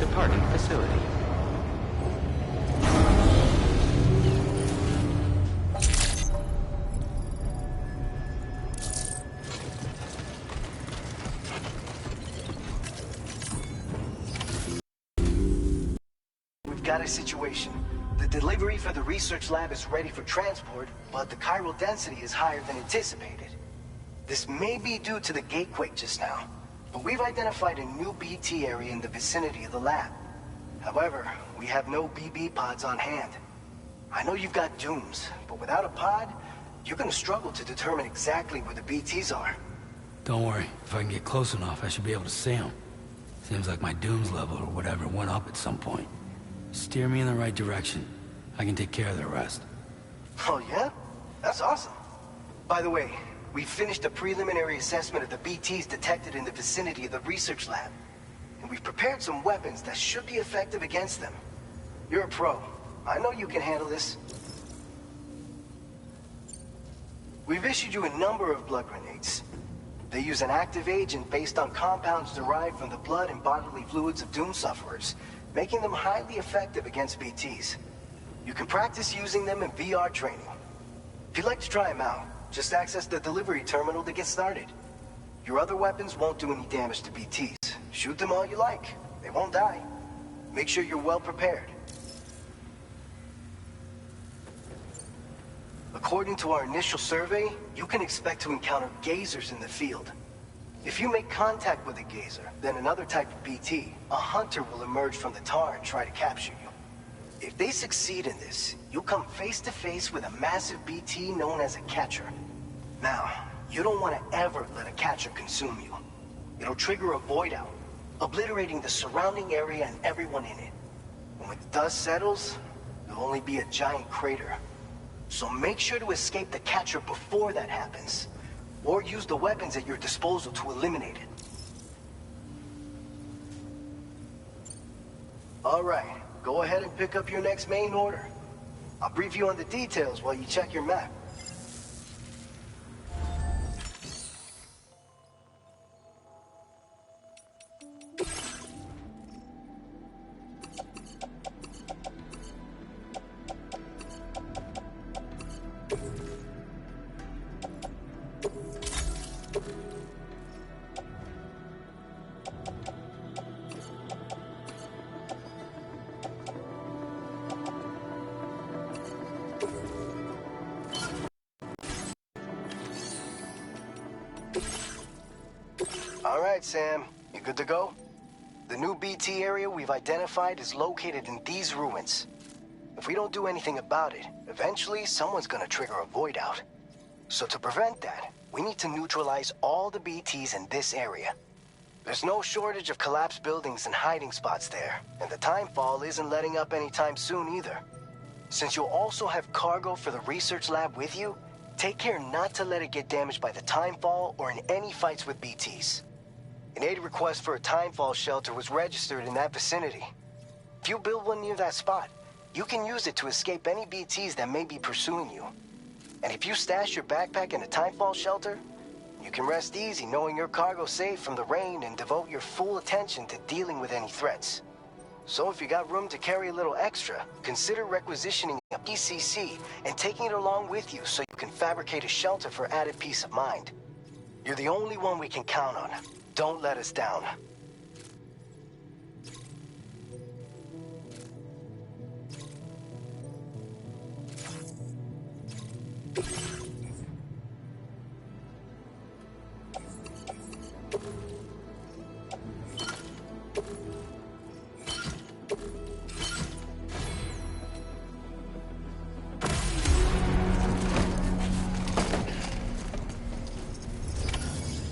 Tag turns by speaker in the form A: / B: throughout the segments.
A: Departing facility.
B: We've got a situation. The delivery for the research lab is ready for transport, but the chiral density is higher than anticipated. This may be due to the gatequake just now, but we've identified a new BT area in the vicinity of the lab. However, we have no BB pods on hand. I know you've got dooms, but without a pod, you're gonna struggle to determine exactly where the BTs are.
C: Don't worry, if I can get close enough, I should be able to see them. Seems like my dooms level or whatever went up at some point. Steer me in the right direction. I can take care of the rest.
B: Oh yeah? That's awesome. By the way, we finished a preliminary assessment of the BTs detected in the vicinity of the research lab. And we've prepared some weapons that should be effective against them. You're a pro. I know you can handle this. We've issued you a number of blood grenades. They use an active agent based on compounds derived from the blood and bodily fluids of doom sufferers, making them highly effective against BTs. You can practice using them in VR training. If you'd like to try them out, just access the delivery terminal to get started. Your other weapons won't do any damage to BTs. Shoot them all you like. They won't die. Make sure you're well prepared. According to our initial survey, you can expect to encounter gazers in the field. If you make contact with a gazer, then another type of BT, a hunter will emerge from the tar and try to capture you. If they succeed in this, you'll come face to face with a massive BT known as a catcher. Now, you don't want to ever let a catcher consume you. It'll trigger a void out, obliterating the surrounding area and everyone in it. And when the dust settles, there'll only be a giant crater. So make sure to escape the catcher before that happens, or use the weapons at your disposal to eliminate it. All right, go ahead and pick up your next main order. I'll brief you on the details while you check your map. All right, Sam. You good to go? The new BT area we've identified is located in these ruins. If we don't do anything about it, eventually someone's gonna trigger a void out. So to prevent that, we need to neutralize all the BTs in this area. There's no shortage of collapsed buildings and hiding spots there, and the timefall isn't letting up anytime soon either. Since you'll also have cargo for the research lab with you, take care not to let it get damaged by the timefall or in any fights with BTs. An aid request for a timefall shelter was registered in that vicinity. If you build one near that spot, you can use it to escape any BTs that may be pursuing you. And if you stash your backpack in a timefall shelter, you can rest easy knowing your cargo's safe from the rain and devote your full attention to dealing with any threats. So if you got room to carry a little extra, consider requisitioning a PCC and taking it along with you so you can fabricate a shelter for added peace of mind. You're the only one we can count on. Don't let us down.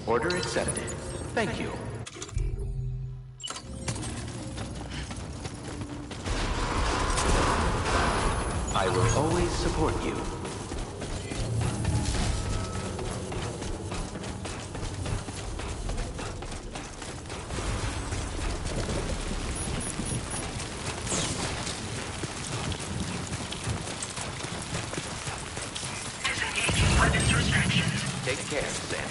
A: Order accepted. Thank you. I will always support you.
D: Disengaging weapons restrictions.
A: Take care, Sam.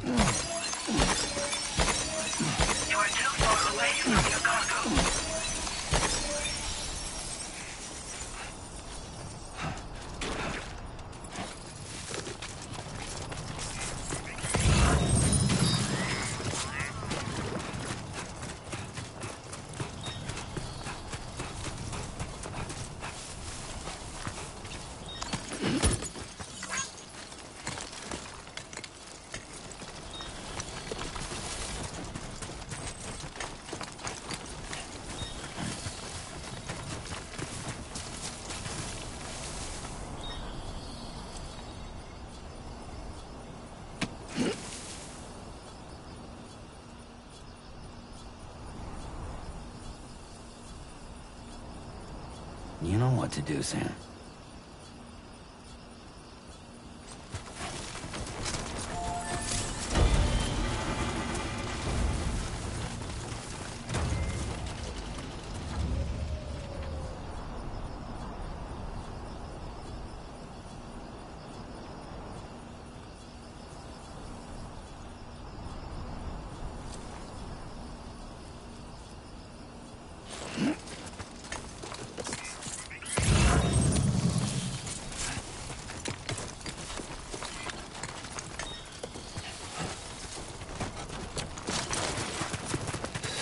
D: You are too far away from your cargo.
C: You know what to do, Sam.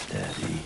C: Steady.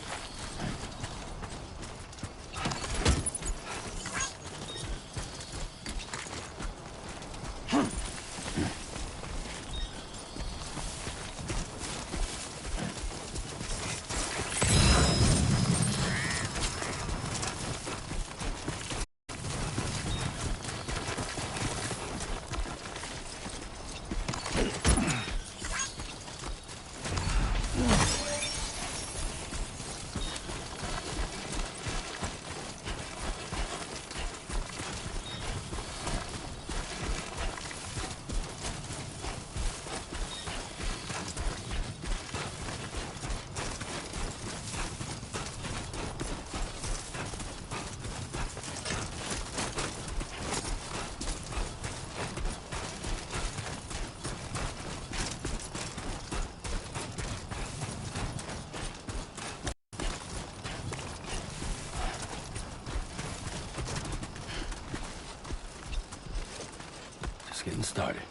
C: Just getting started.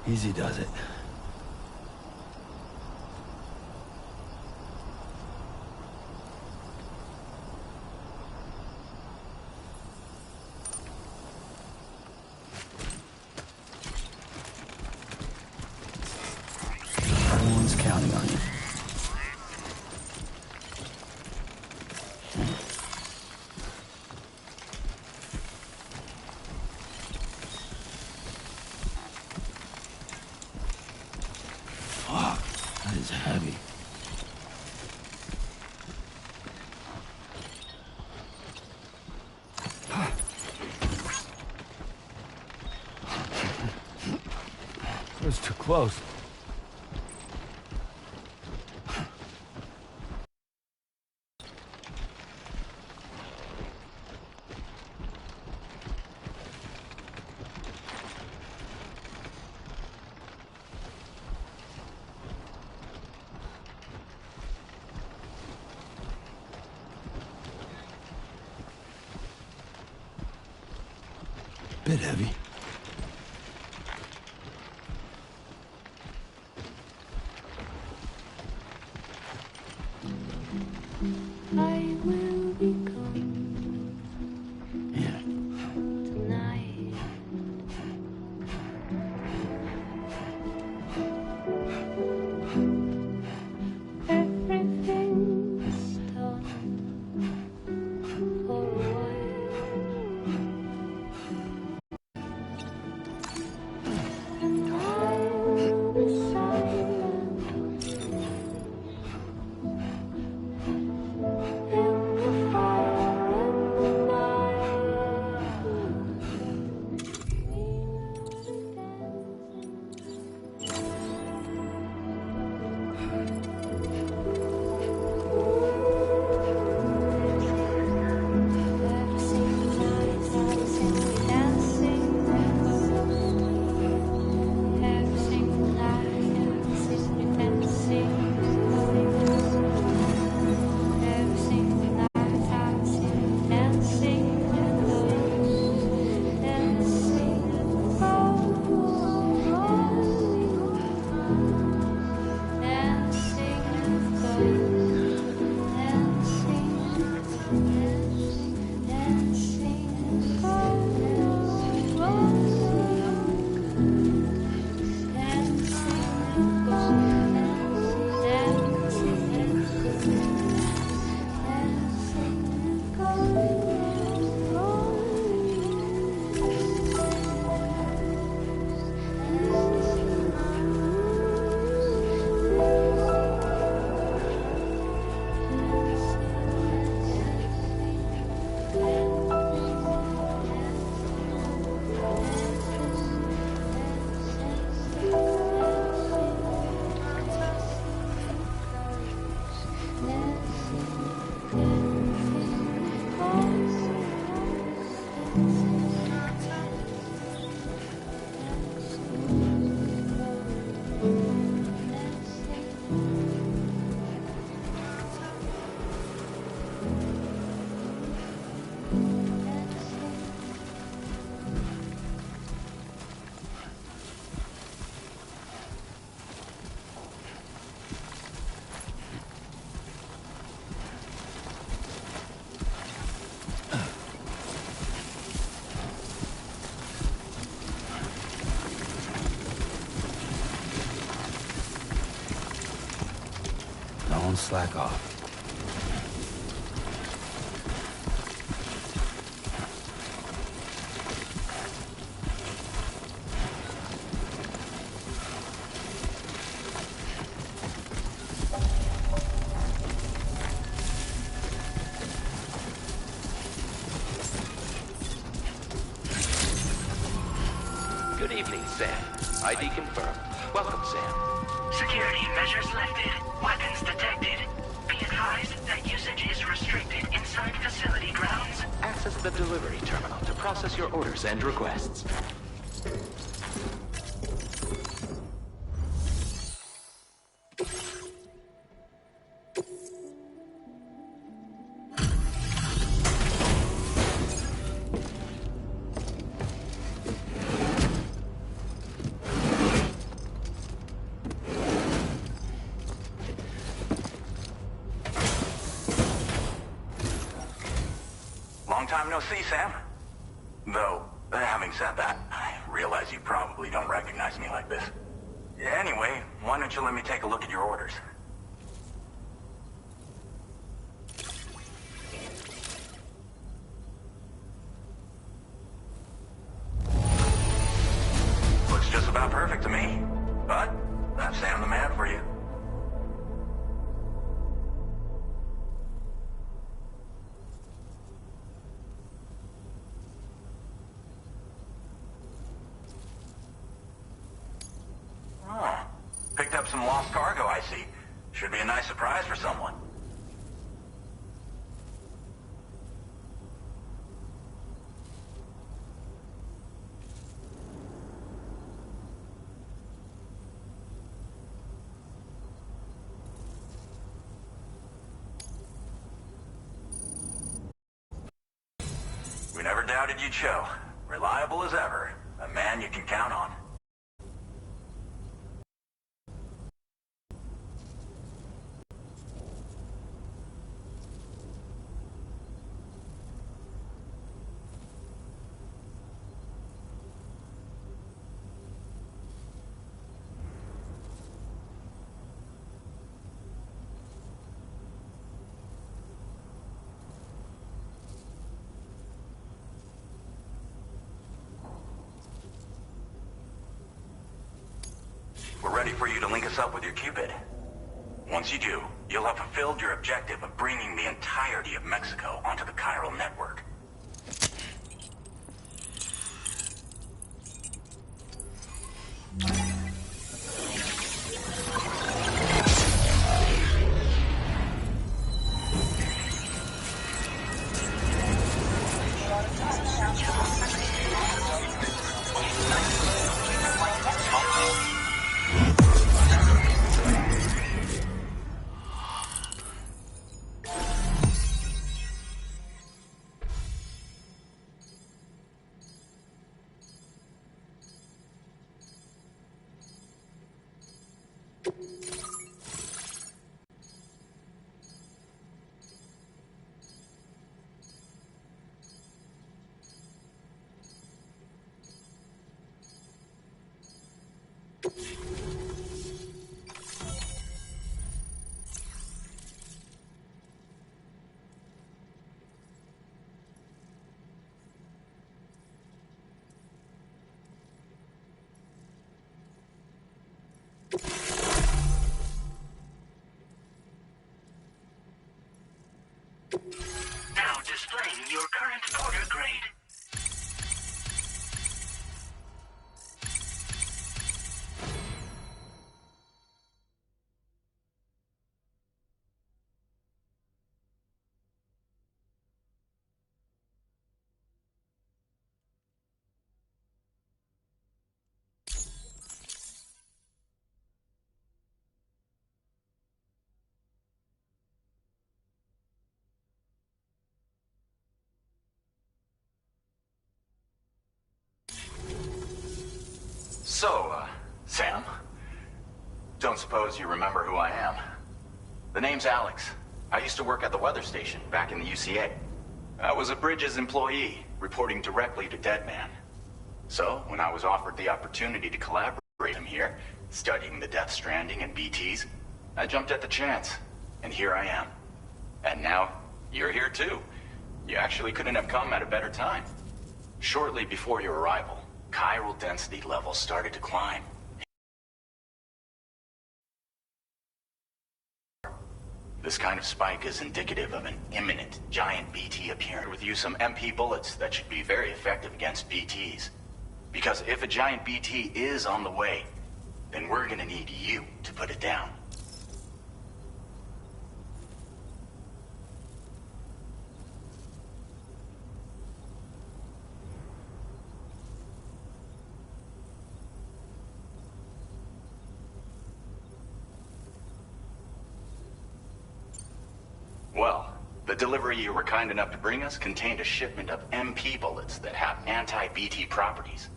C: Easy does it. Everyone's counting on you. That is heavy. That was too close. Bit heavy.
E: I will be gone
C: Yeah.
E: tonight. Everything's done for a while, and I will be
C: Don't slack off.
A: Good evening, Sam. ID confirmed. Welcome, Sam.
D: Security measures lifted. Weapons detected. Be advised that usage is restricted inside facility grounds.
A: Access the delivery terminal to process your orders and requests.
F: Long time no see, Sam. Though, having said that, I realize you probably don't recognize me like this. Anyway, why don't you let me take a look at your orders? Looks just about perfect to me. But, that's Sam the man for you. Picked up some lost cargo, I see. Should be a nice surprise for someone. We never doubted you'd show. Reliable as ever. A man you can count on. We're ready for you to link us up with your Cupid. Once you do, you'll have fulfilled your objective of bringing the entirety of Mexico onto the chiral network.
D: Now displaying your current order grade.
F: So, Sam, don't suppose you remember who I am? The name's Alex. I used to work at the weather station back in the UCA. I was a Bridges employee, reporting directly to Deadman. So, when I was offered the opportunity to collaborate with him here, studying the Death Stranding and BTs, I jumped at the chance. and here I am. And now, you're here too. You actually couldn't have come at a better time. Shortly before your arrival, chiral density levels started to climb. This kind of spike is indicative of an imminent giant BT appearing. With you some MP bullets that should be very effective against BTs. Because if a giant BT is on the way, then we're gonna need you to put it down. Well, the delivery you were kind enough to bring us contained a shipment of MP bullets that have anti-BT properties.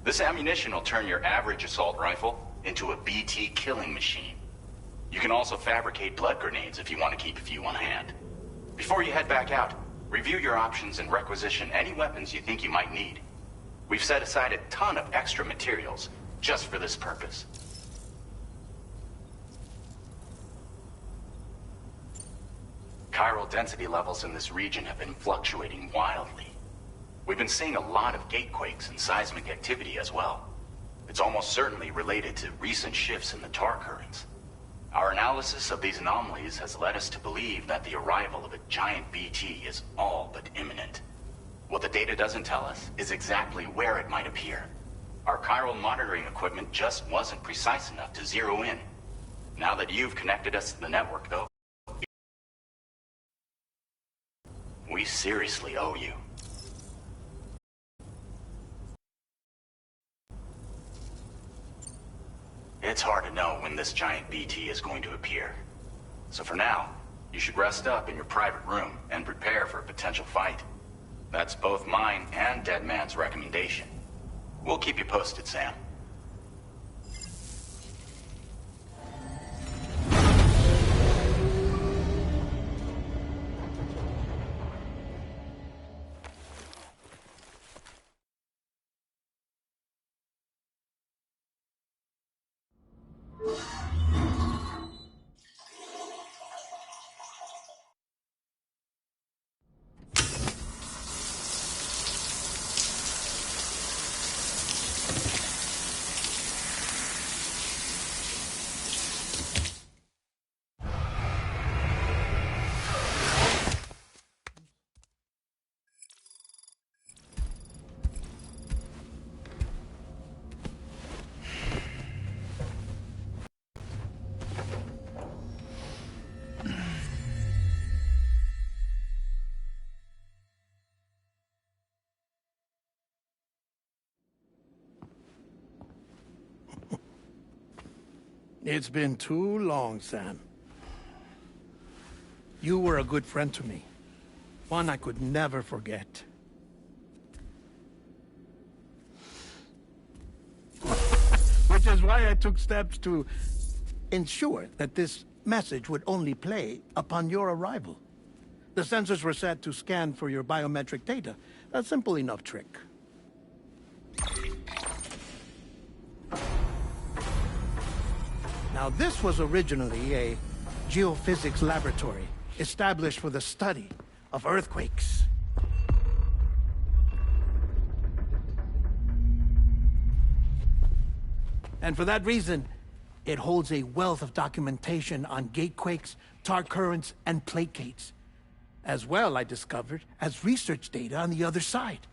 F: This ammunition will turn your average assault rifle into a BT killing machine. You can also fabricate blood grenades if you want to keep a few on hand. Before you head back out, review your options and requisition any weapons you think you might need. We've set aside a ton of extra materials just for this purpose. Chiral density levels in this region have been fluctuating wildly. We've been seeing a lot of gatequakes and seismic activity as well. It's almost certainly related to recent shifts in the tar currents. Our analysis of these anomalies has led us to believe that the arrival of a giant BT is all but imminent. What the data doesn't tell us is exactly where it might appear. Our chiral monitoring equipment just wasn't precise enough to zero in. Now that you've connected us to the network, though, we seriously owe you. It's hard to know when this giant BT is going to appear. So for now, you should rest up in your private room and prepare for a potential fight. That's both mine and Deadman's recommendation. We'll keep you posted, Sam.
G: It's been too long, Sam. You were a good friend to me. One I could never forget. Which is why I took steps to ensure that this message would only play upon your arrival. The sensors were set to scan for your biometric data. A simple enough trick. Now, this was originally a geophysics laboratory established for the study of earthquakes. And for that reason, it holds a wealth of documentation on gatequakes, tar currents, and placates. As well, I discovered, as research data on the other side.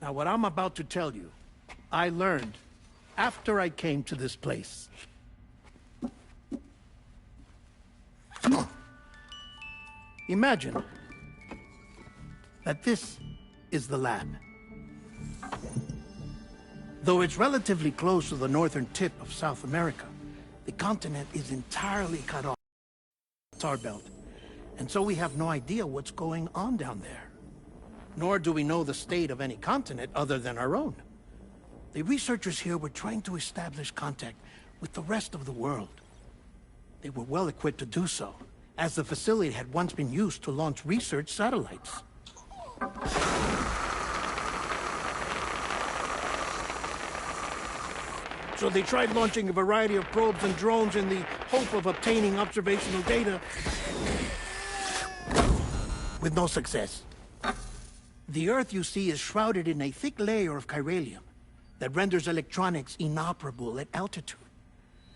G: Now, what I'm about to tell you, I learned after I came to this place. Imagine that this is the lab. Though it's relatively close to the northern tip of South America, the continent is entirely cut off by the tar belt. And so we have no idea what's going on down there. Nor do we know the state of any continent other than our own. The researchers here were trying to establish contact with the rest of the world. They were well equipped to do so, as the facility had once been used to launch research satellites. So they tried launching a variety of probes and drones in the hope of obtaining observational data, with no success. The Earth, you see, is shrouded in a thick layer of chiralium that renders electronics inoperable at altitude.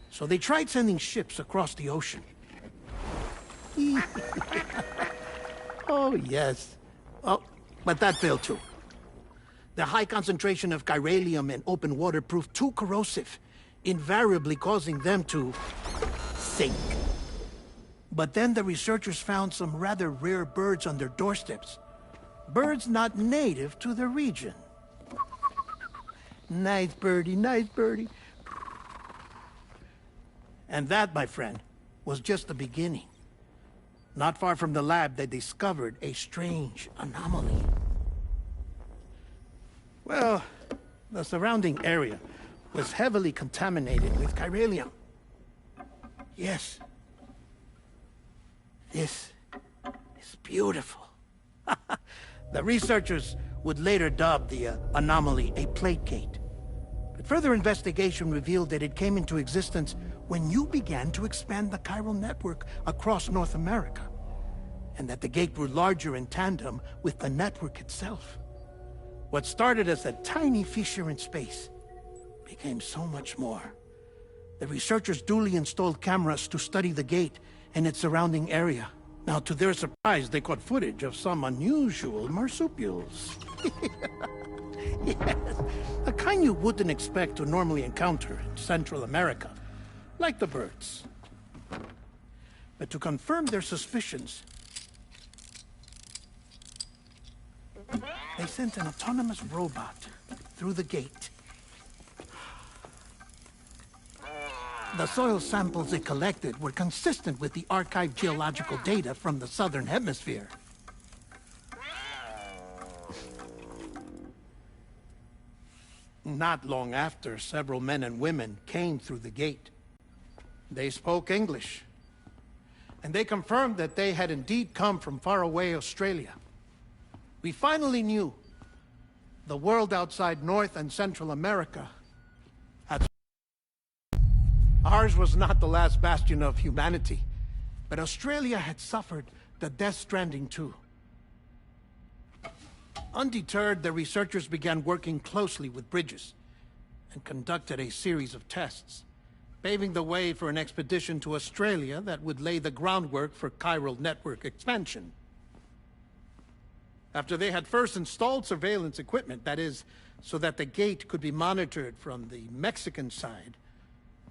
G: So they tried sending ships across the ocean. Oh, yes. Oh, but that failed too. The high concentration of chiralium in open water proved too corrosive, invariably causing them to sink. But then the researchers found some rather rare birds on their doorsteps. Birds not native to the region. Nice birdie, nice birdie. And that, my friend, was just the beginning. Not far from the lab, they discovered a strange anomaly. Well, the surrounding area was heavily contaminated with chiralium. Yes. This is beautiful. The researchers would later dub the anomaly a plate gate. But further investigation revealed that it came into existence when you began to expand the chiral network across North America, and that the gate grew larger in tandem with the network itself. What started as a tiny fissure in space became so much more. The researchers duly installed cameras to study the gate and its surrounding area. Now, to their surprise, they caught footage of some unusual marsupials. Yes, a kind you wouldn't expect to normally encounter in Central America, like the birds. But to confirm their suspicions, they sent an autonomous robot through the gate. The soil samples it collected were consistent with the archived geological data from the southern hemisphere. Not long after, several men and women came through the gate. They spoke English, and they confirmed that they had indeed come from faraway Australia. We finally knew the world outside North and Central America had... Ours was not the last bastion of humanity, but Australia had suffered the Death Stranding too. Undeterred, the researchers began working closely with Bridges and conducted a series of tests, paving the way for an expedition to Australia that would lay the groundwork for chiral network expansion. After they had first installed surveillance equipment, that is, so that the gate could be monitored from the Mexican side,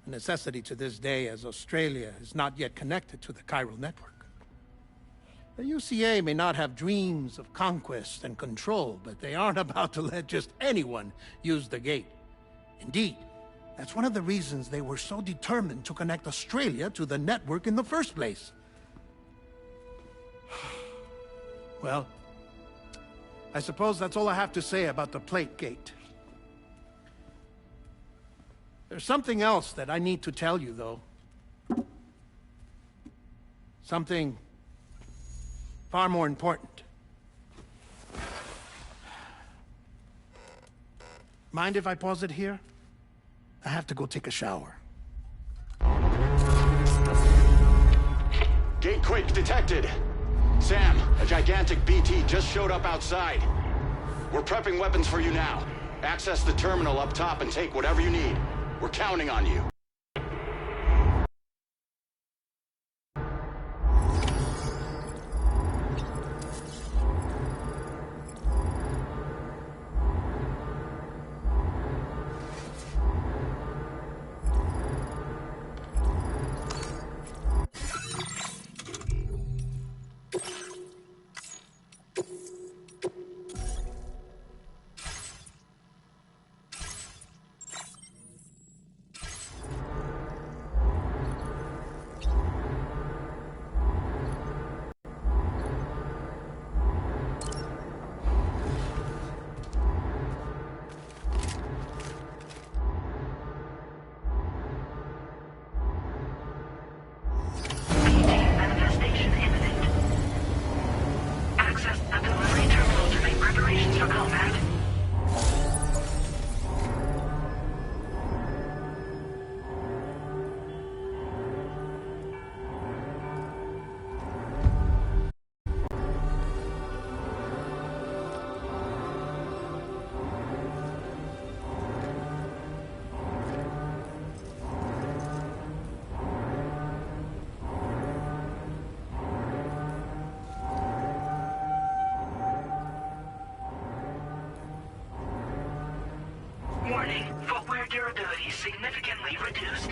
G: a necessity to this day as Australia is not yet connected to the chiral network. The UCA may not have dreams of conquest and control, but they aren't about to let just anyone use the gate. Indeed, that's one of the reasons they were so determined to connect Australia to the network in the first place. Well, I suppose that's all I have to say about the plate gate. There's something else that I need to tell you, though. Something far more important. Mind if I pause it here? I have to go take a shower.
F: Gate quake detected. Sam, a gigantic BT just showed up outside. We're prepping weapons for you now. Access the terminal up top and take whatever you need. We're counting on you.
D: Warning, footwear durability significantly reduced.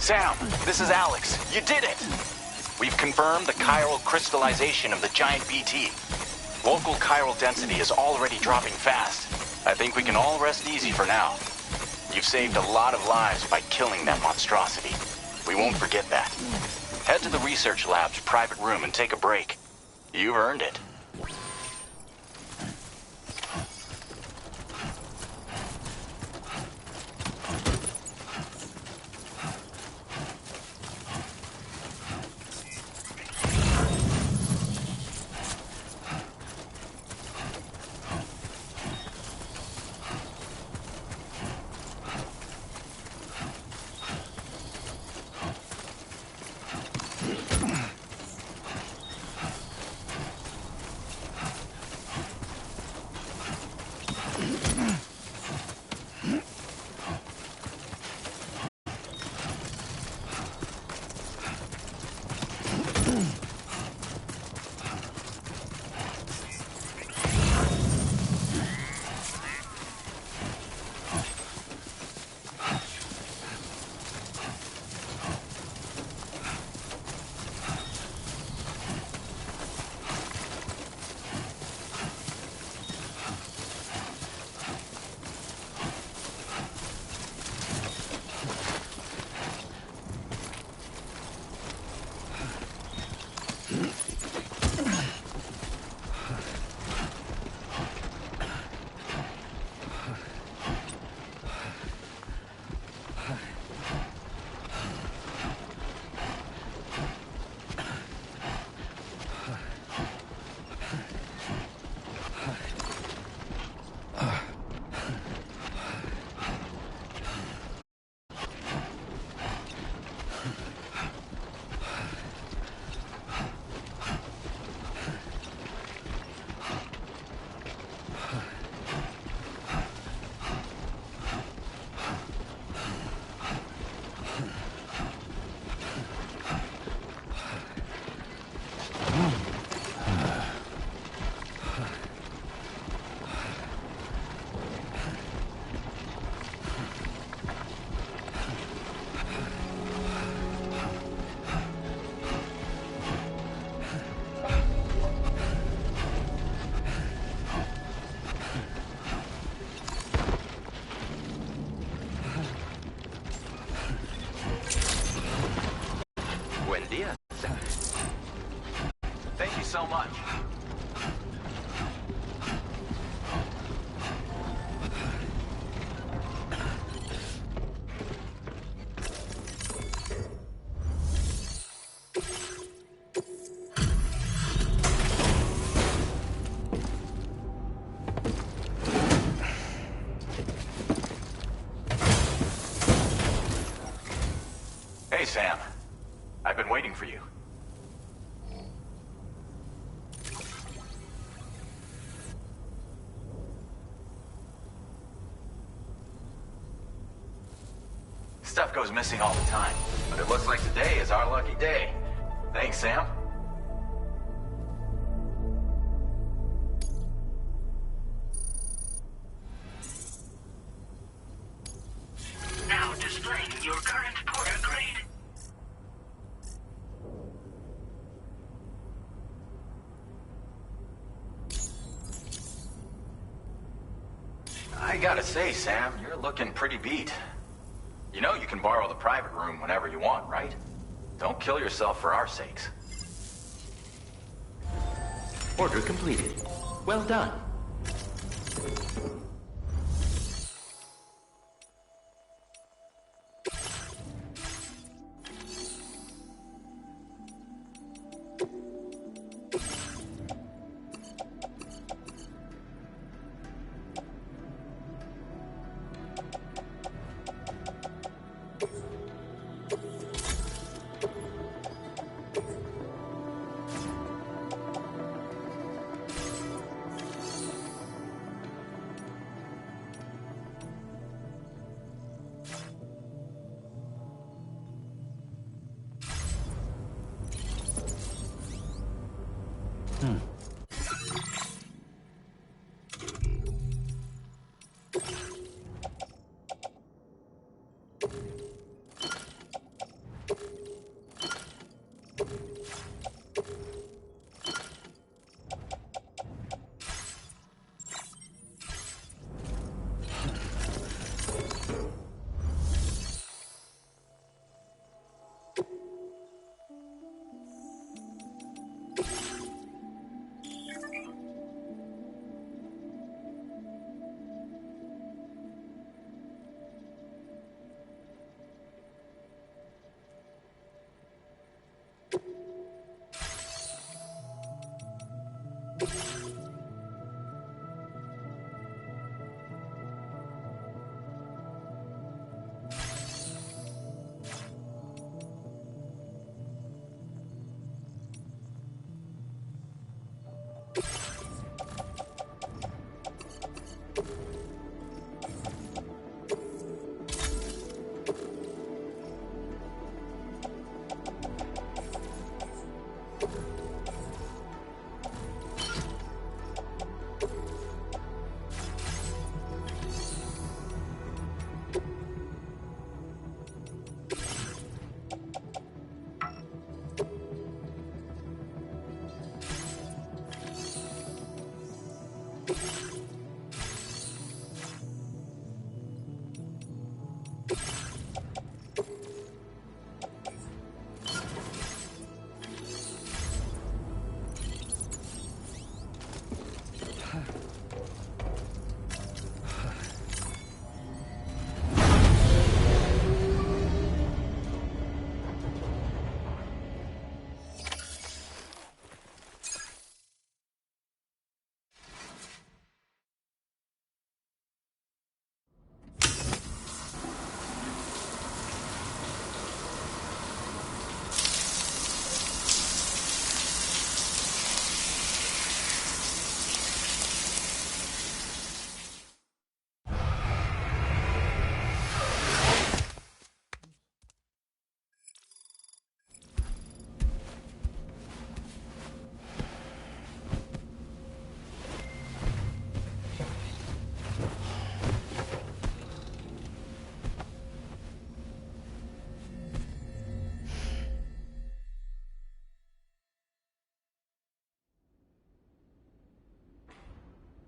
F: Sam, this is Alex. You did it! We've confirmed the chiral crystallization of the giant BT. Local chiral density is already dropping fast. I think we can all rest easy for now. You've saved a lot of lives by killing that monstrosity. We won't forget that. Head to the research lab's private room and take a break. You've earned it. Thank you so much. Hey, Sam. I've been waiting for you. Stuff goes missing all the time, but it looks like today is our lucky day. Thanks, Sam.
D: Now displaying your current porter grade.
F: I gotta say, Sam, you're looking pretty beat. You know you can borrow the private room whenever you want, right? Don't kill yourself for our sakes.
A: Order completed. Well done.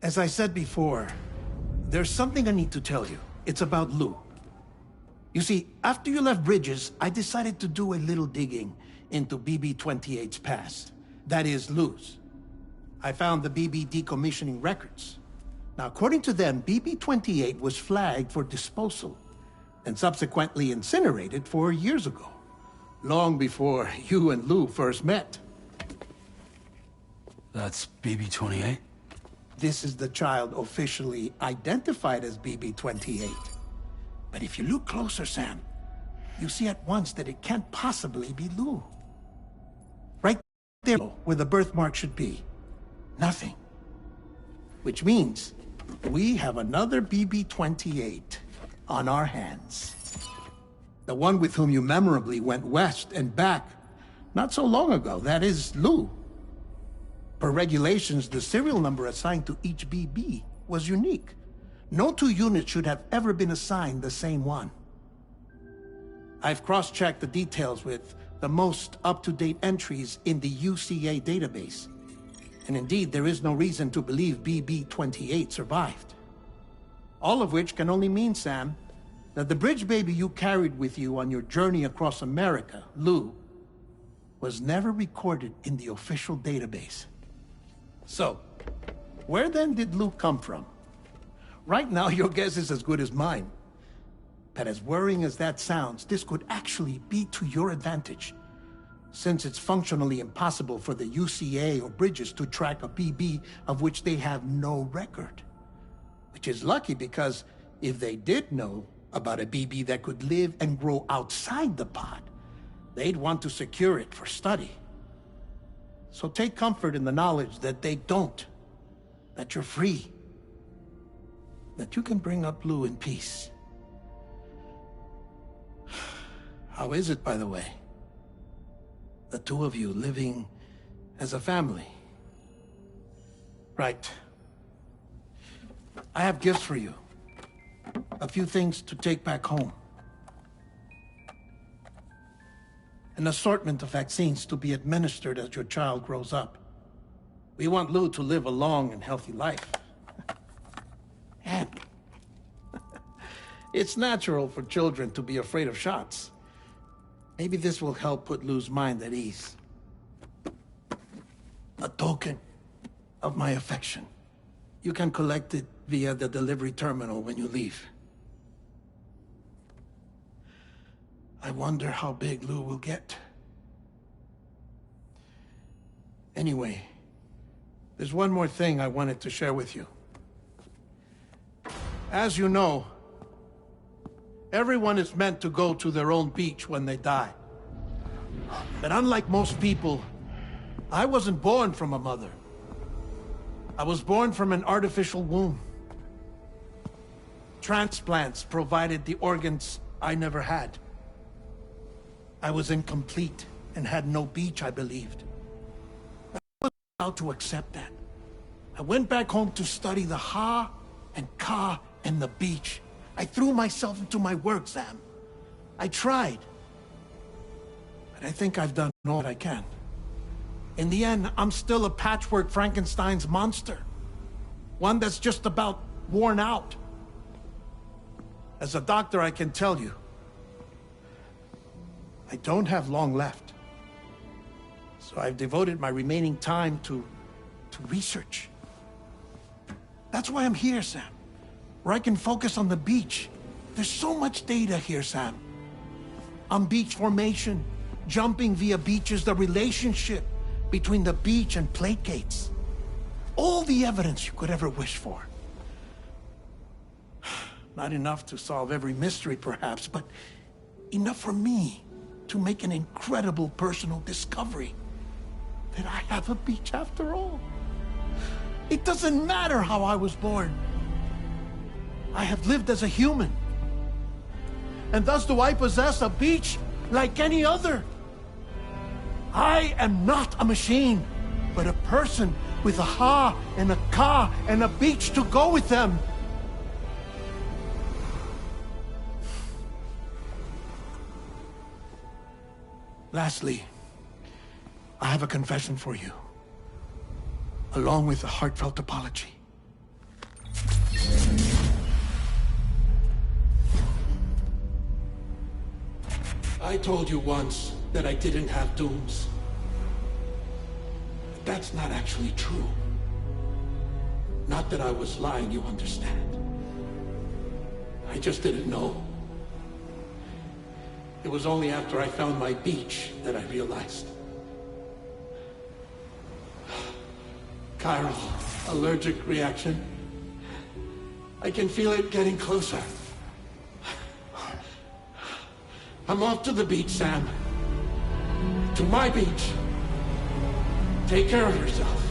G: As I said before, there's something I need to tell you. It's about Lou. You see, after you left Bridges, I decided to do a little digging into BB-28's past. That is, Lou's. I found the BB decommissioning records. Now, according to them, BB-28 was flagged for disposal and subsequently incinerated 4 years ago, long before you and Lou first met.
C: That's BB-28?
G: This is the child officially identified as BB-28. But if you look closer, Sam, you see at once that it can't possibly be Lou. Right there, where the birthmark should be. Nothing. Which means we have another BB-28 on our hands. The one with whom you memorably went west and back not so long ago. That is Lou. Per regulations, the serial number assigned to each BB was unique. No two units should have ever been assigned the same one. I've cross-checked the details with the most up-to-date entries in the UCA database. And indeed, there is no reason to believe BB-28 survived. All of which can only mean, Sam, that the bridge baby you carried with you on your journey across America, Lou, was never recorded in the official database. So, where then did Lou come from? Right now, your guess is as good as mine. But as worrying as that sounds, this could actually be to your advantage, since it's functionally impossible for the UCA or Bridges to track a BB of which they have no record. Which is lucky, because if they did know about a BB that could live and grow outside the pod, they'd want to secure it for study. So take comfort in the knowledge that they don't, that you're free, that you can bring up Lou in peace. How is it, by the way? The two of you living as a family. Right. I have gifts for you. A few things to take back home. An assortment of vaccines to be administered as your child grows up. We want Lou to live a long and healthy life. And it's natural for children to be afraid of shots. Maybe this will help put Lou's mind at ease. A token of my affection. You can collect it via the delivery terminal when you leave. I wonder how big Lou will get. Anyway, there's one more thing I wanted to share with you. As you know, everyone is meant to go to their own beach when they die. But unlike most people, I wasn't born from a mother. I was born from an artificial womb. Transplants provided the organs I never had. I was incomplete and had no beach, I believed. I was allowed to accept that. I went back home to study the Ha and Ka and the beach. I threw myself into my work, Sam. I tried. But I think I've done all that I can. In the end, I'm still a patchwork Frankenstein's monster. One that's just about worn out. As a doctor, I can tell you, I don't have long left. So I've devoted my remaining time to research. That's why I'm here, Sam. Where I can focus on the beach. There's so much data here, Sam. On beach formation, jumping via beaches, the relationship between the beach and plate gates. All the evidence you could ever wish for. Not enough to solve every mystery, perhaps, but enough for me to make an incredible personal discovery. That I have a beach after all. It doesn't matter how I was born. I have lived as a human. And thus do I possess a beach like any other. I am not a machine, but a person with a Ha and a Ka and a beach to go with them. Lastly, I have a confession for you, along with a heartfelt apology. I told you once that I didn't have dooms. But that's not actually true. Not that I was lying, you understand. I just didn't know. It was only after I found my beach that I realized. Chiral allergic reaction. I can feel it getting closer. I'm off to the beach, Sam. To my beach. Take care of yourself.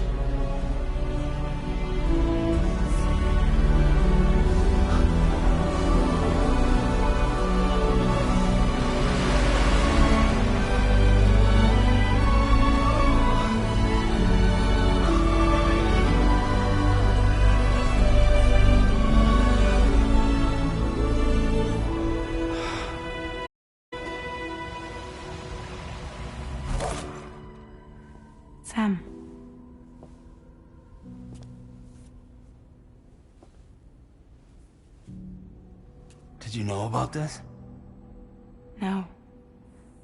H: Sam.
C: Did you know about this?
H: No.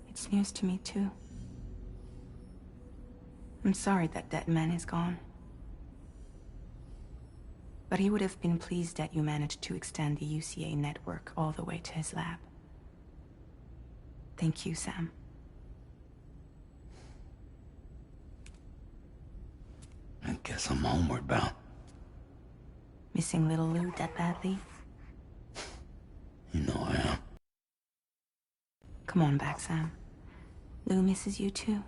H: It's news to me, too. I'm sorry that dead man is gone. But he would have been pleased that you managed to extend the UCA network all the way to his lab. Thank you, Sam.
C: I guess I'm homeward bound.
H: Missing little Lou that badly?
C: You know I am.
H: Come on back, Sam. Lou misses you too.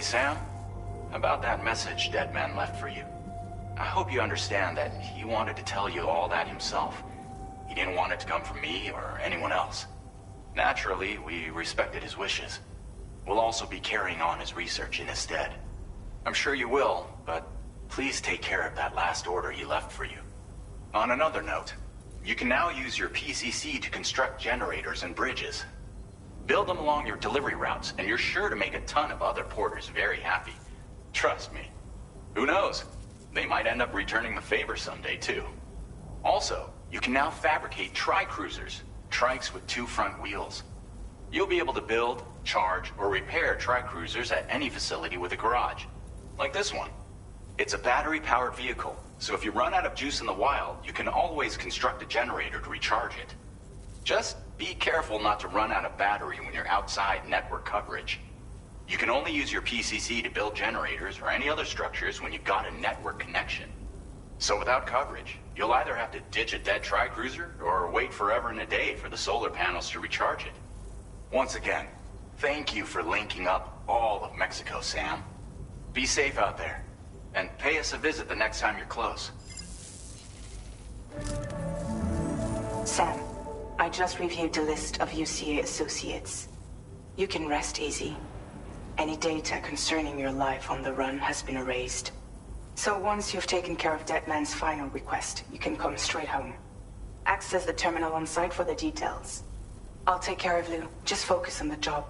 F: Sam. About that message Deadman left for you. I hope you understand that he wanted to tell you all that himself. He didn't want it to come from me or anyone else. Naturally, we respected his wishes. We'll also be carrying on his research in his stead. I'm sure you will, but please take care of that last order he left for you. On another note, you can now use your PCC to construct generators and bridges. Build them along your delivery routes, and you're sure to make a ton of other porters very happy. Trust me. Who knows? They might end up returning the favor someday, too. Also, you can now fabricate tri-cruisers, trikes with 2 front wheels. You'll be able to build, charge, or repair tri-cruisers at any facility with a garage. Like this one. It's a battery-powered vehicle, so if you run out of juice in the wild, you can always construct a generator to recharge it. Just be careful not to run out of battery when you're outside network coverage. You can only use your PCC to build generators or any other structures when you've got a network connection. So without coverage, you'll either have to ditch a dead tri-cruiser or wait forever and a day for the solar panels to recharge it. Once again, thank you for linking up all of Mexico, Sam. Be safe out there, and pay us a visit the next time you're close.
H: Sam, I just reviewed the list of UCA associates. You can rest easy. Any data concerning your life on the run has been erased. So once you've taken care of Deadman's final request, you can come straight home. Access the terminal on site for the details. I'll take care of Lou. Just focus on the job.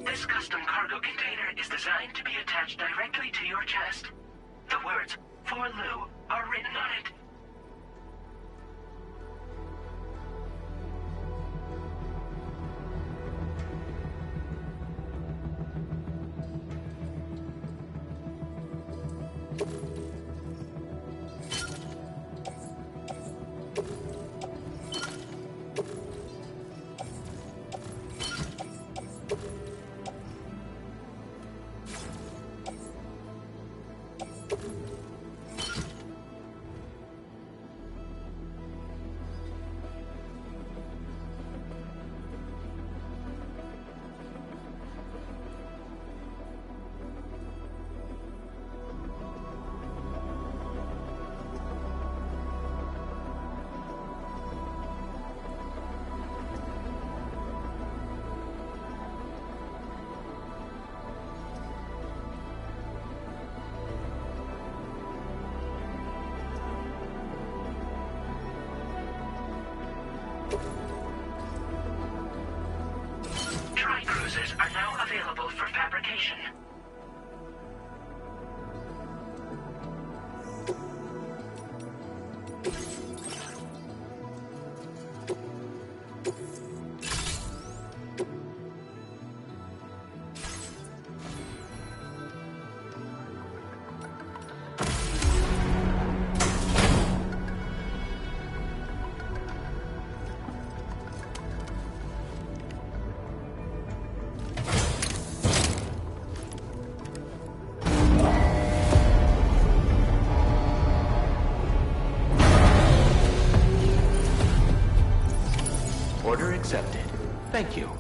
D: This custom cargo container is designed to be attached directly to your chest. The words, "For Lou," are written on it. Tri-cruisers are now available for fabrication.
A: Order accepted. Thank you.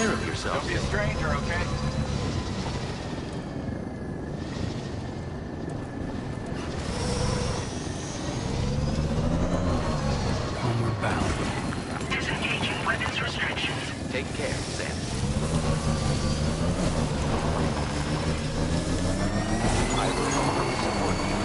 A: care of yourself.
F: Don't be a stranger, okay?
C: Homeward bound.
D: Disengaging weapons restrictions.
A: Take care, Sam. I will support you.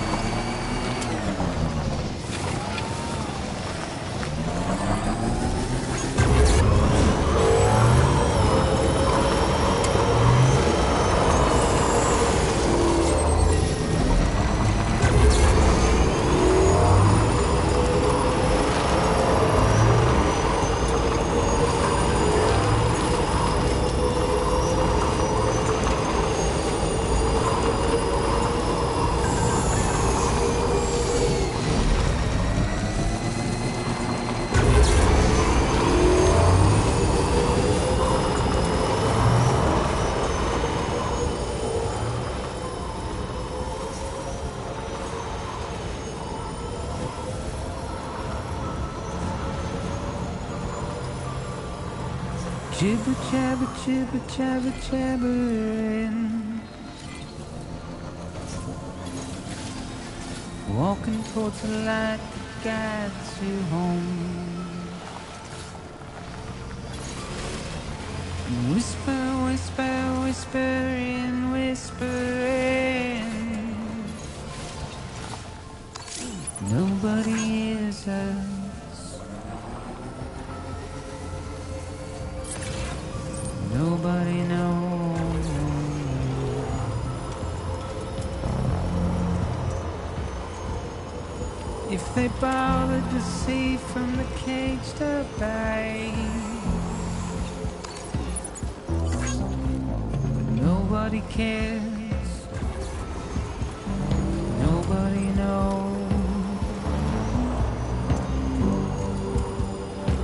I: Jibber jabber jibber jabber jabbering, walking towards the light that guides you home. Whisper, whisper, whispering, whispering. Nobody hears us. Nobody knows. If they bother to see from the cage to bay, nobody cares. Nobody knows.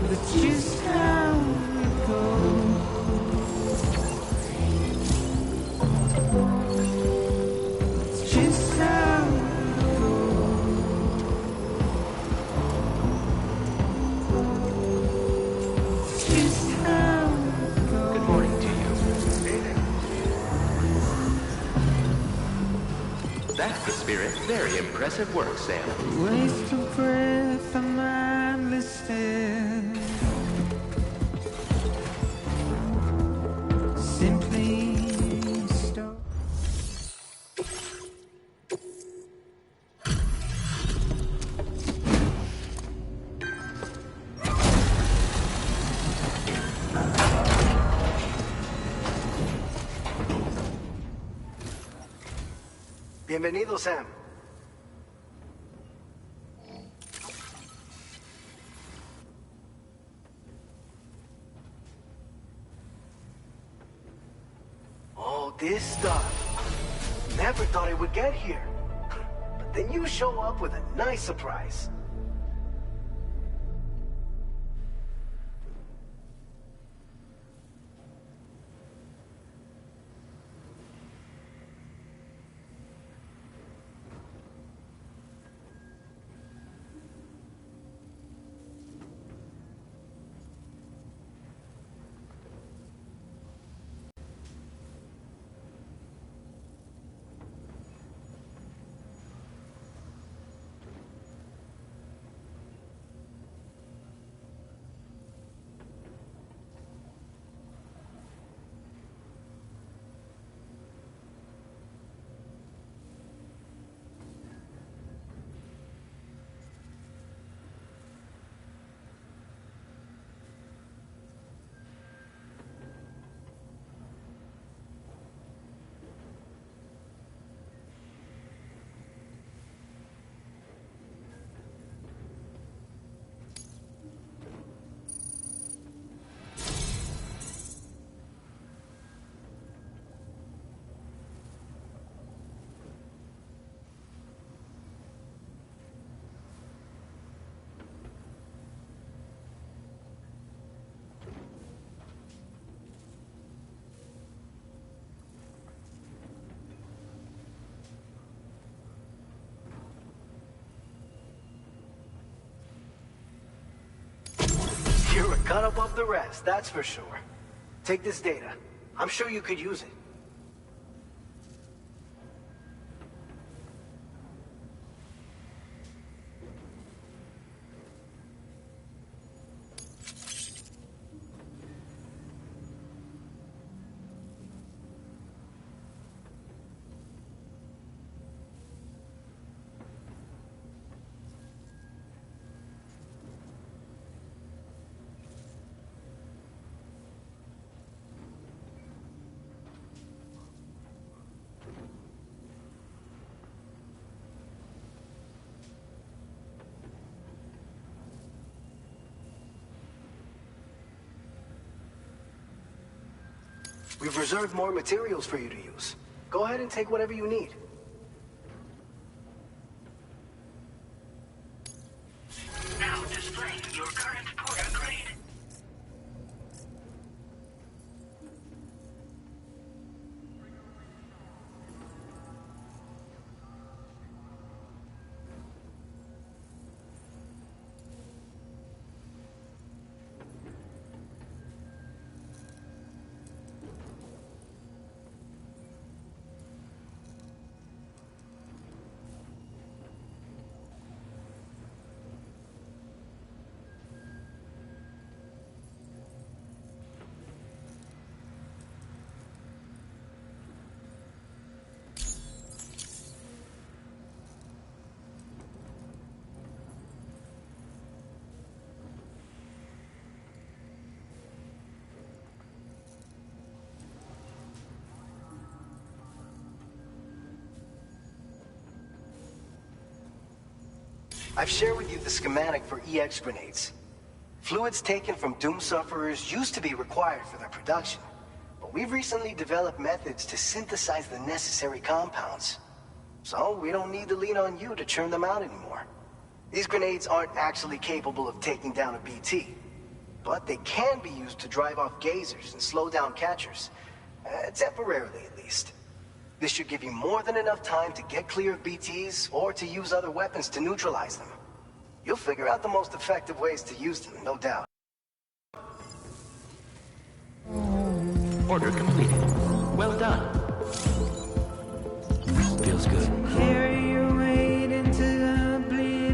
I: That's just how it goes.
A: That's the spirit. Very impressive work, Sam.
I: Waste of breath, I'm unlisted. Simply stop.
B: Bienvenido, Sam. All this stuff. Never thought it would get here. But then you show up with a nice surprise. You're a cut above the rest, that's for sure. Take this data. I'm sure you could use it. We've reserved more materials for you to use. Go ahead and take whatever you need.
D: Now displaying your current porter grade.
B: I've shared with you the schematic for EX grenades. Fluids taken from Doom sufferers used to be required for their production, but we've recently developed methods to synthesize the necessary compounds. So we don't need to lean on you to churn them out anymore. These grenades aren't actually capable of taking down a BT, but they can be used to drive off gazers and slow down catchers, temporarily at least. This should give you more than enough time to get clear of BTs or to use other weapons to neutralize them. You'll figure out the most effective ways to use them, no doubt.
A: Order completed. Well done.
C: Feels good.
I: Carry your weight into oblivion.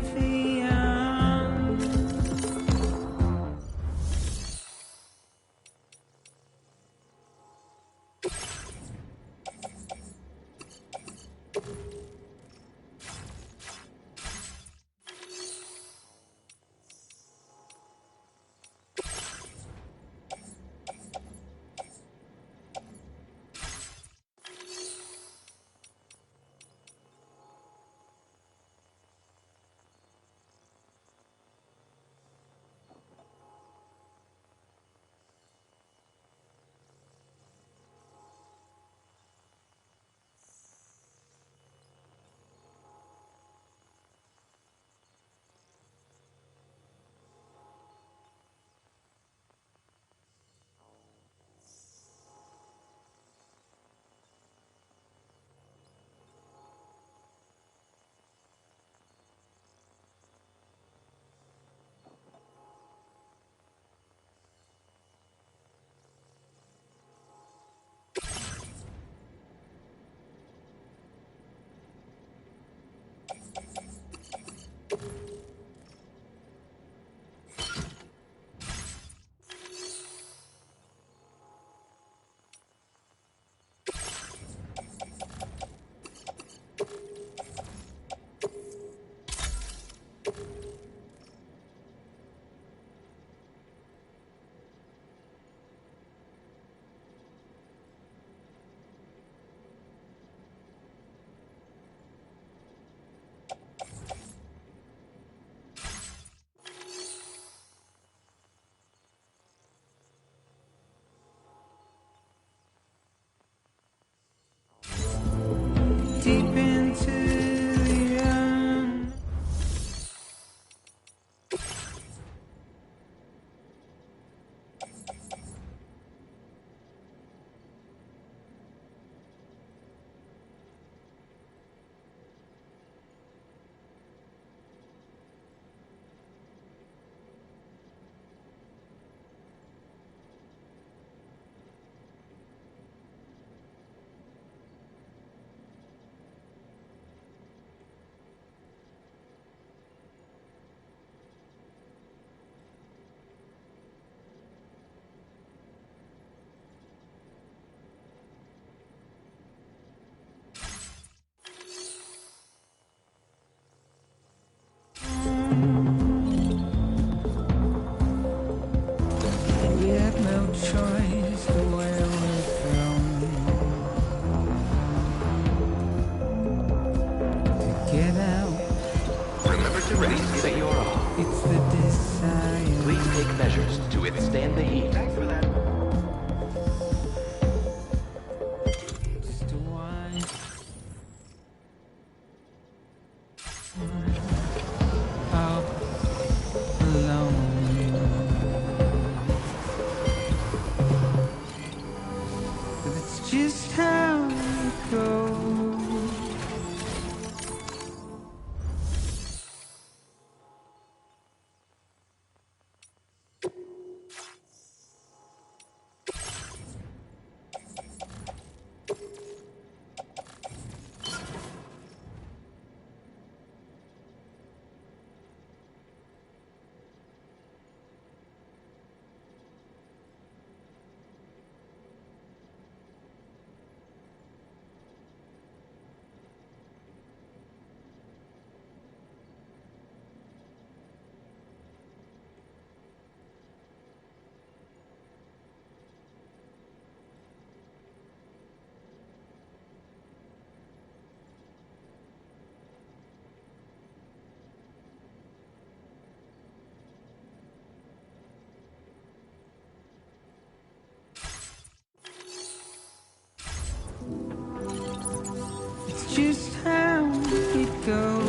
I: just how it goes.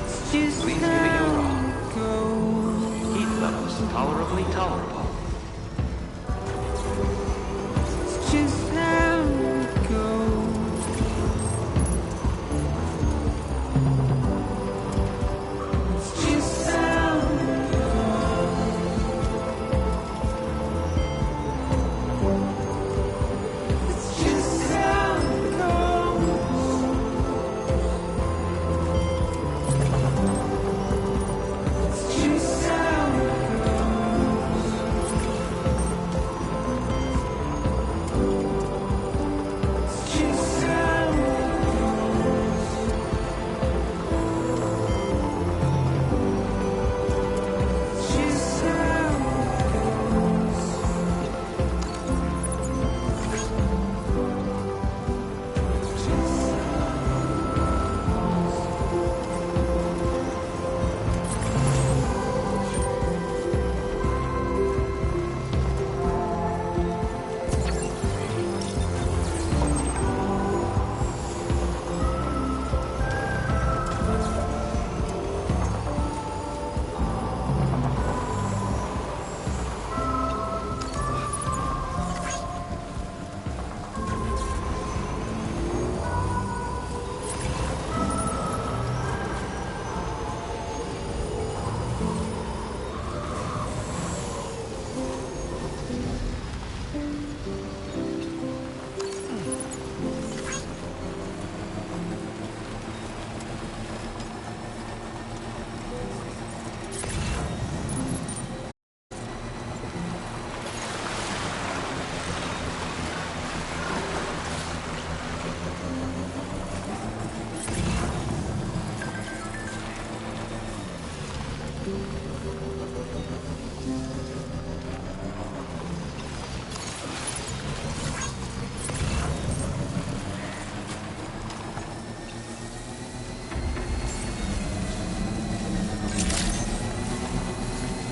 I: It's just
A: Please give
I: how
A: me your all.
I: it goes.
A: Heat levels tolerably tolerable.
I: It's just how it goes. It's just how it goes. It's just how it goes. It's just how it goes. It's just how it goes. It's just how it goes.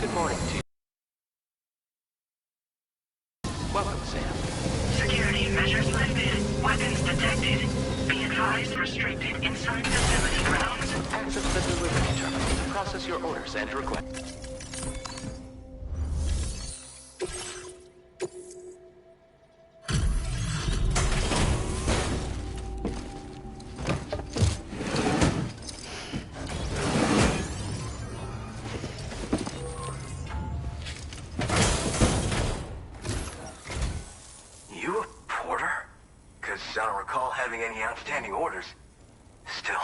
A: Good morning to you. Welcome, Sam.
D: Security measures lifted. Weapons detected. Be advised restricted inside facility grounds.
A: Access the delivery terminal to process your orders and requests.
B: You a porter? Because I don't recall having any outstanding orders. Still,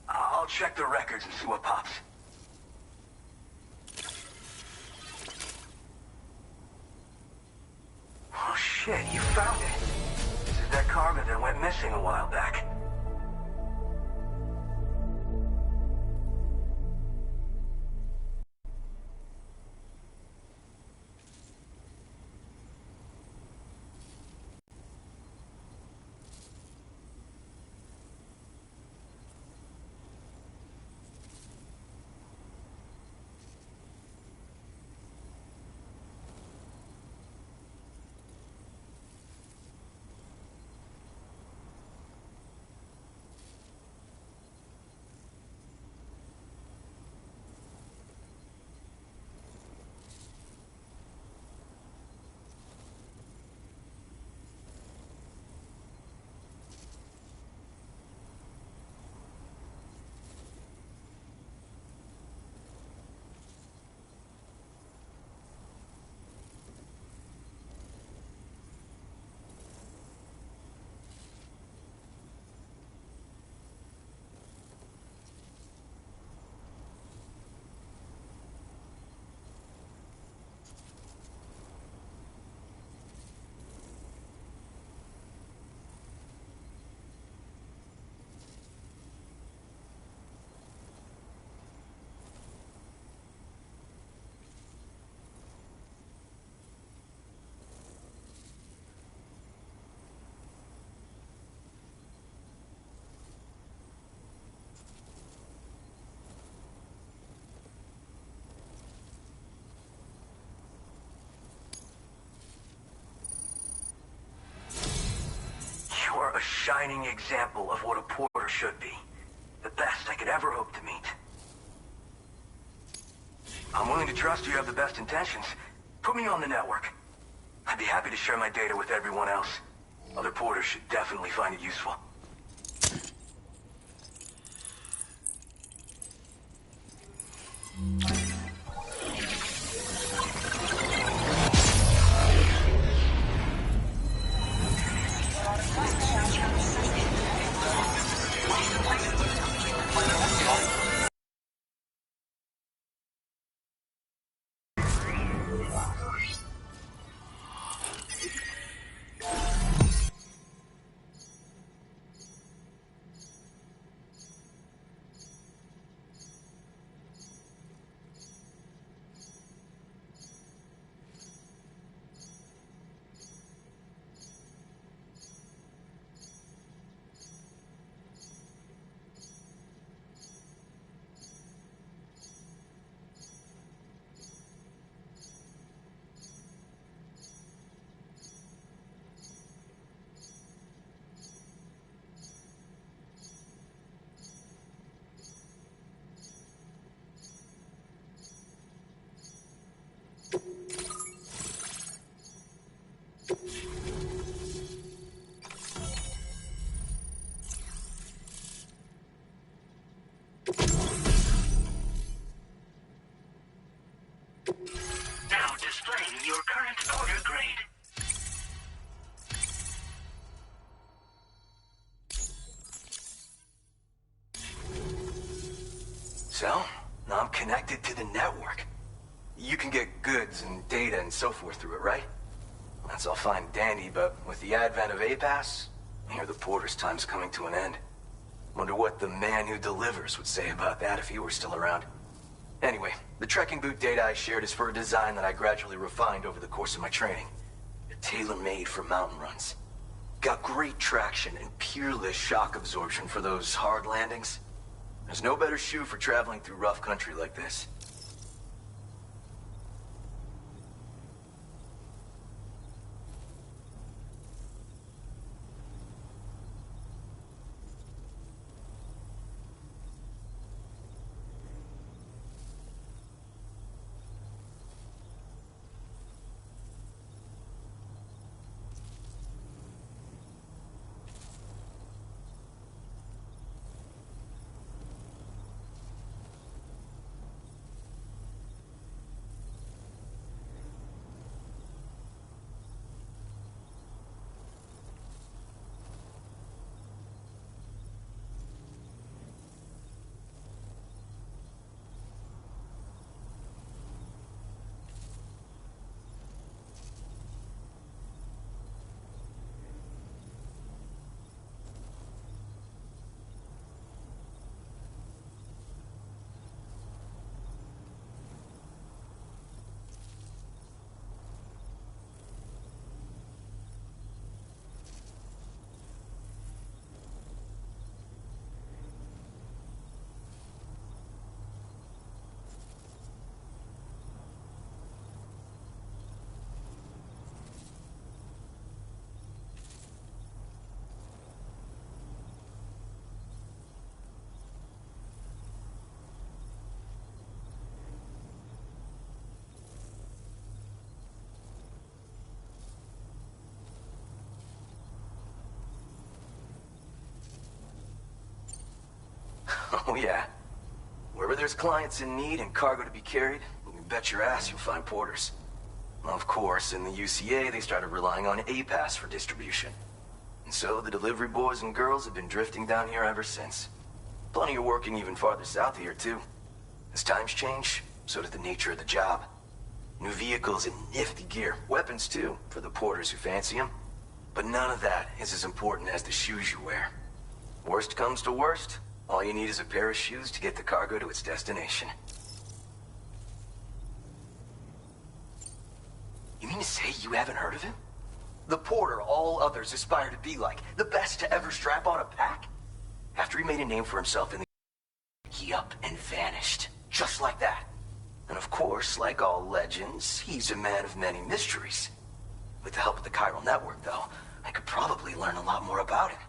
B: I'll check the records and see what pops. Oh shit, you found it. This is that cargo that went missing a while back.
J: shining example of what a porter should be. The best I could ever hope to meet. I'm willing to trust you have the best intentions. Put me on the network. I'd be happy to share my data with everyone else. Other porters should definitely find it useful.
D: Now displaying your current porter grade.
J: So, now I'm connected to the network. You can get goods and data and so forth through it, right? That's all fine and dandy, but with the advent of A-Pass, I hear the porter's time's coming to an end. Wonder what the man who delivers would say about that if he were still around. Anyway, the trekking boot data I shared is for a design that I gradually refined over the course of my training. They're tailor-made for mountain runs. Got great traction and peerless shock absorption for those hard landings. There's no better shoe for traveling through rough country like this. Oh yeah. Wherever there's clients in need and cargo to be carried, you can bet your ass you'll find porters. Of course, in the UCA, they started relying on A-Pass for distribution. And so the delivery boys and girls have been drifting down here ever since. Plenty of working even farther south here, too. As times change, so does the nature of the job. New vehicles and nifty gear. Weapons, too, for the porters who fancy them. But none of that is as important as the shoes you wear. Worst comes to worst, all you need is a pair of shoes to get the cargo to its destination. You mean to say you haven't heard of him? The porter all others aspire to be like, the best to ever strap on a pack? After he made a name for himself in the... he up and vanished. Just like that. And of course, like all legends, he's a man of many mysteries. With the help of the chiral network, though, I could probably learn a lot more about him.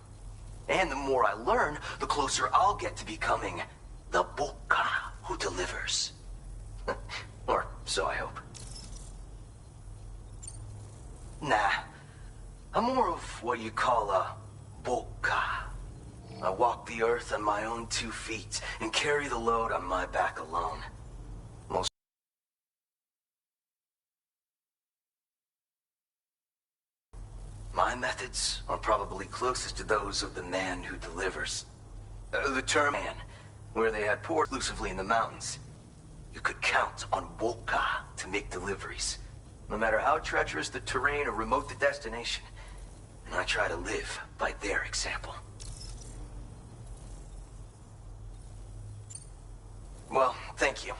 J: And the more I learn, the closer I'll get to becoming the boca who delivers. Or so I hope. Nah, I'm more of what you call a boca. I walk the earth on my own 2 feet and carry the load on my back alone. My methods are probably closest to those of the man who delivers. The term man, where they had ports exclusively in the mountains. You could count on Woka to make deliveries, no matter how treacherous the terrain or remote the destination. And I try to live by their example. Well, thank you.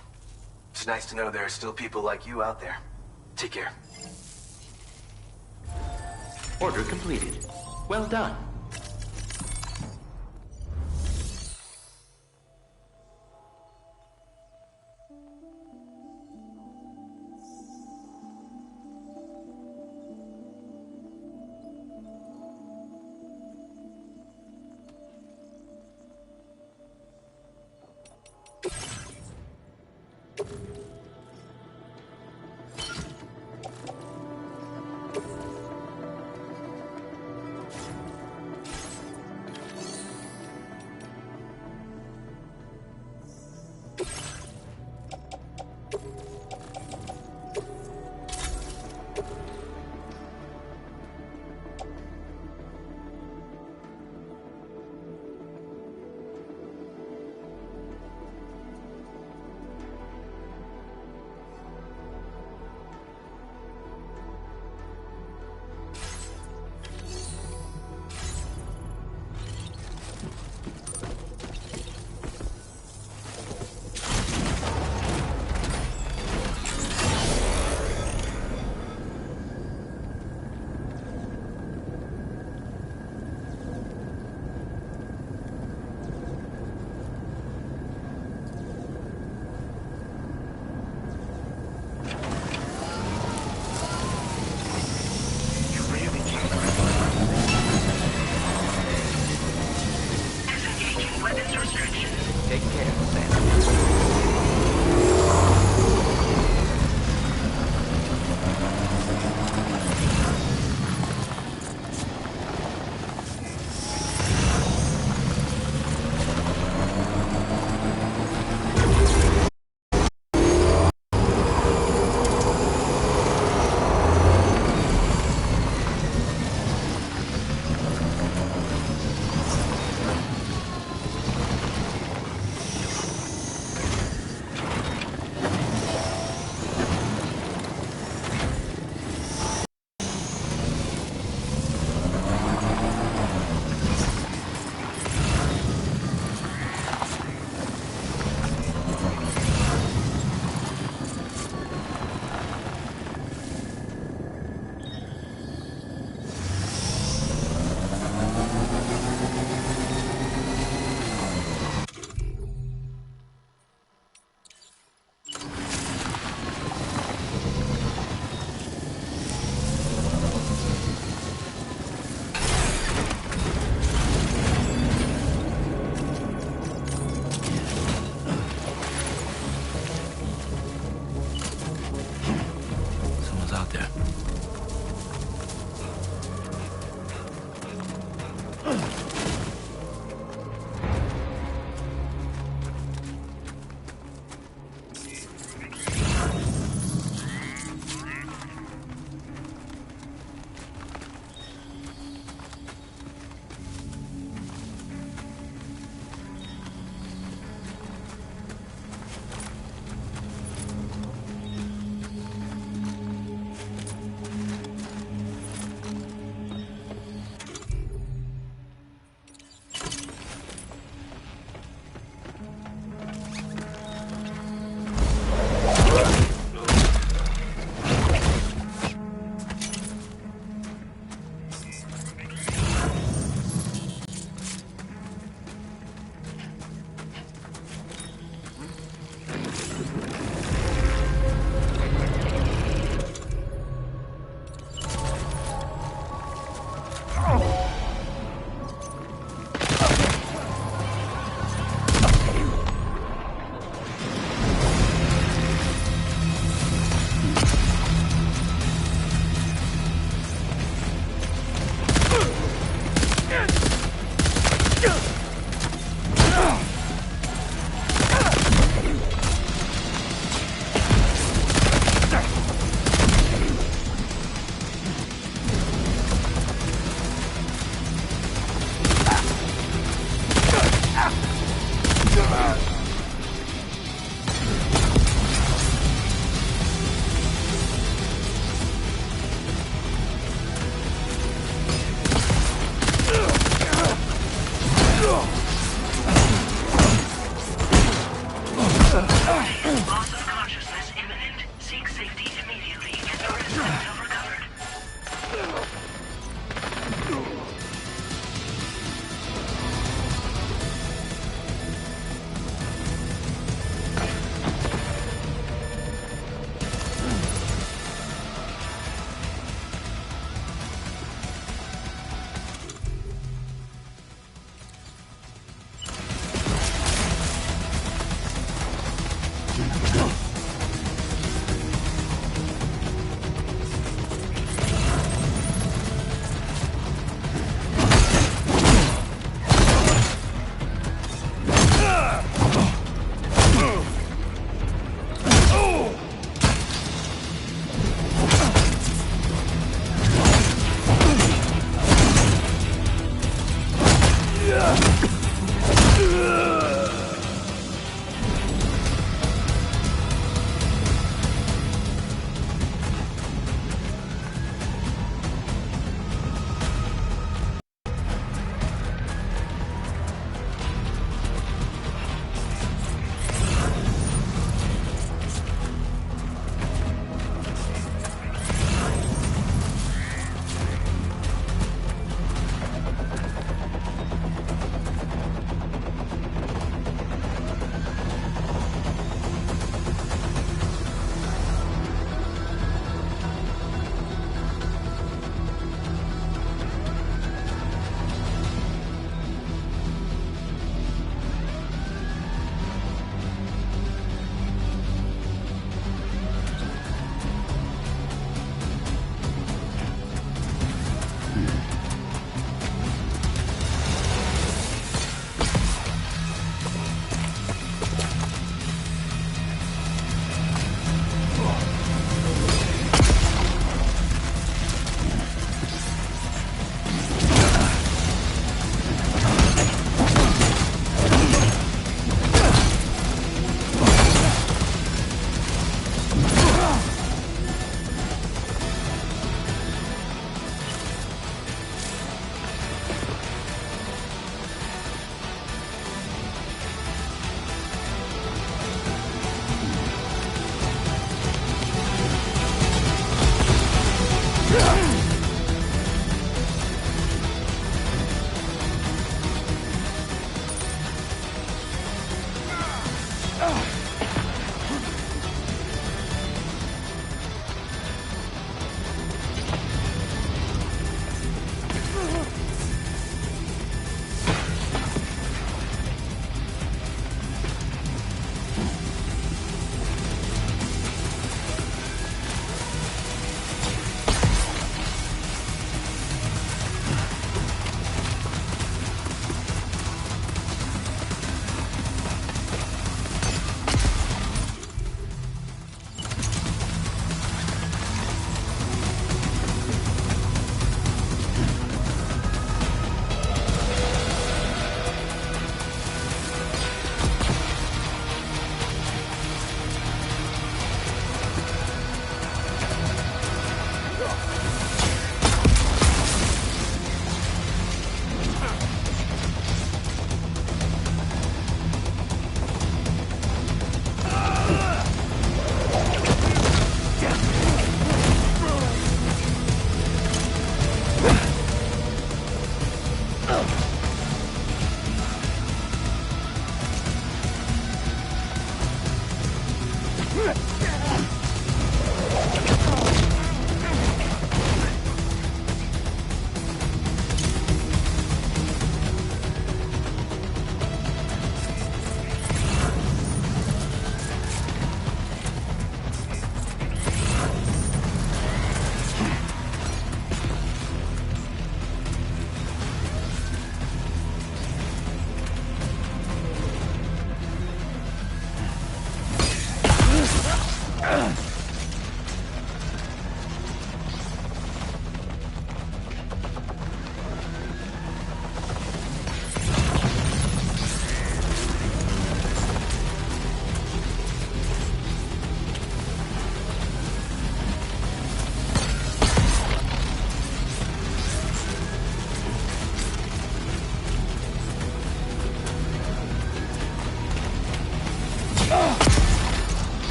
J: It's nice to know there are still people like you out there. Take care.
A: Order completed. Well done.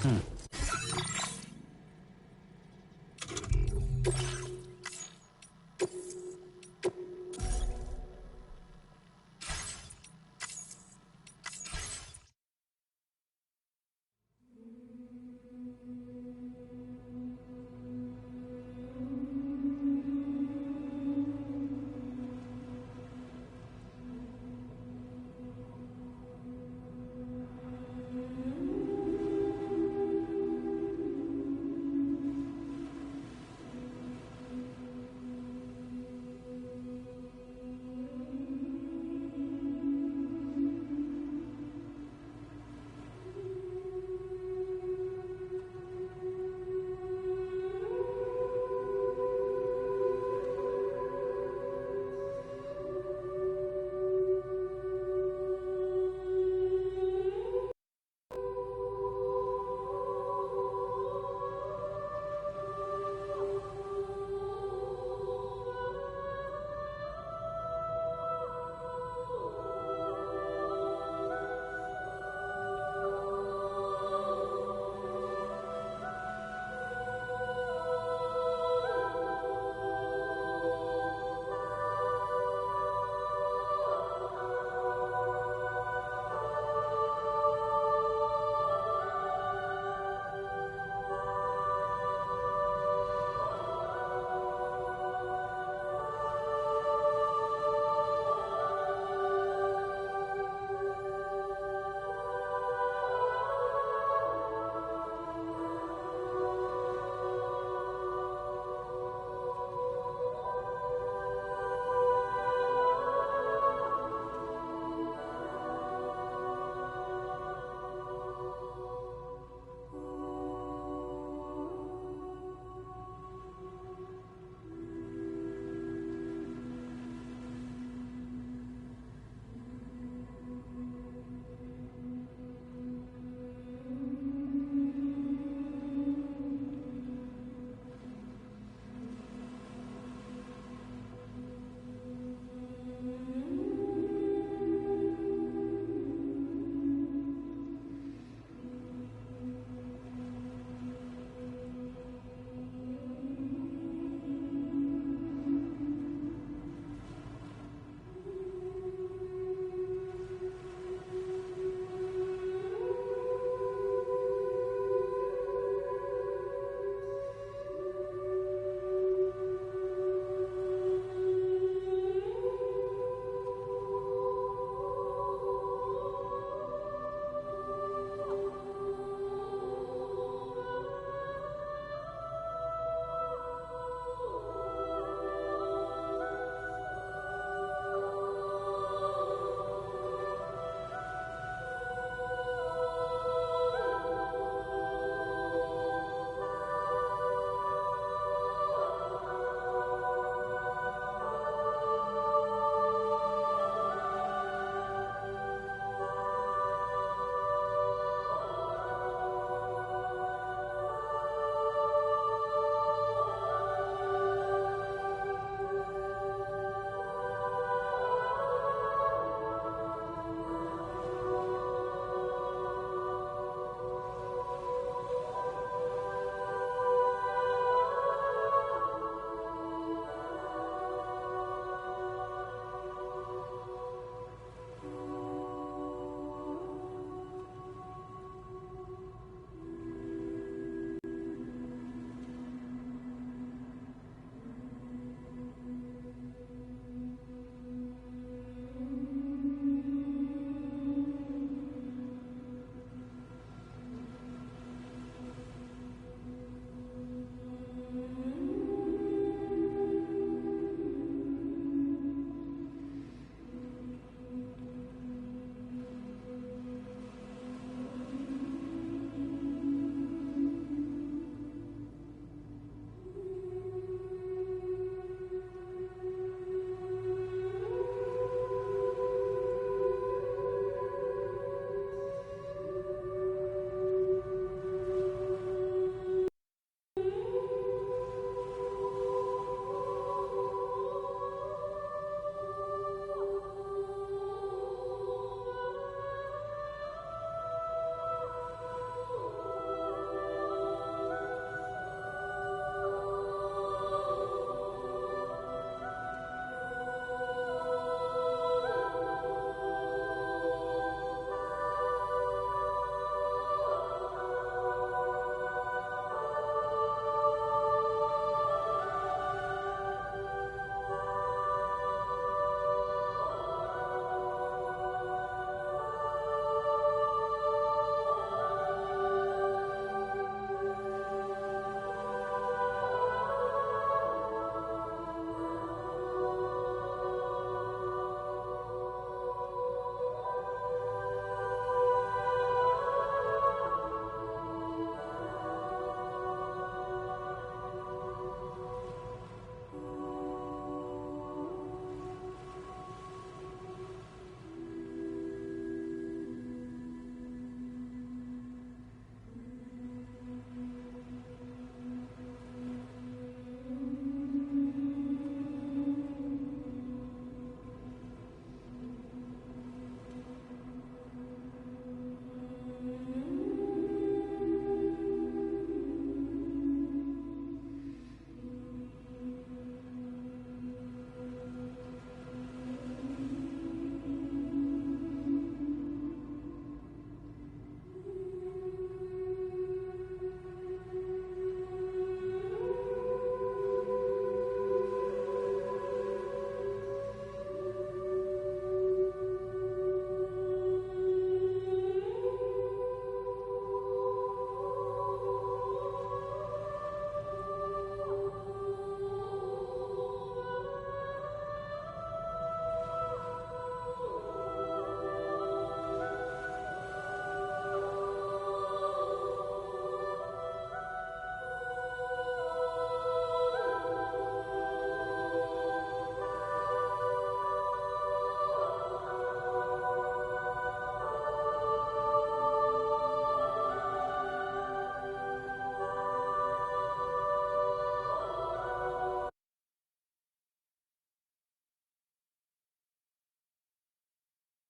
C: Hmm.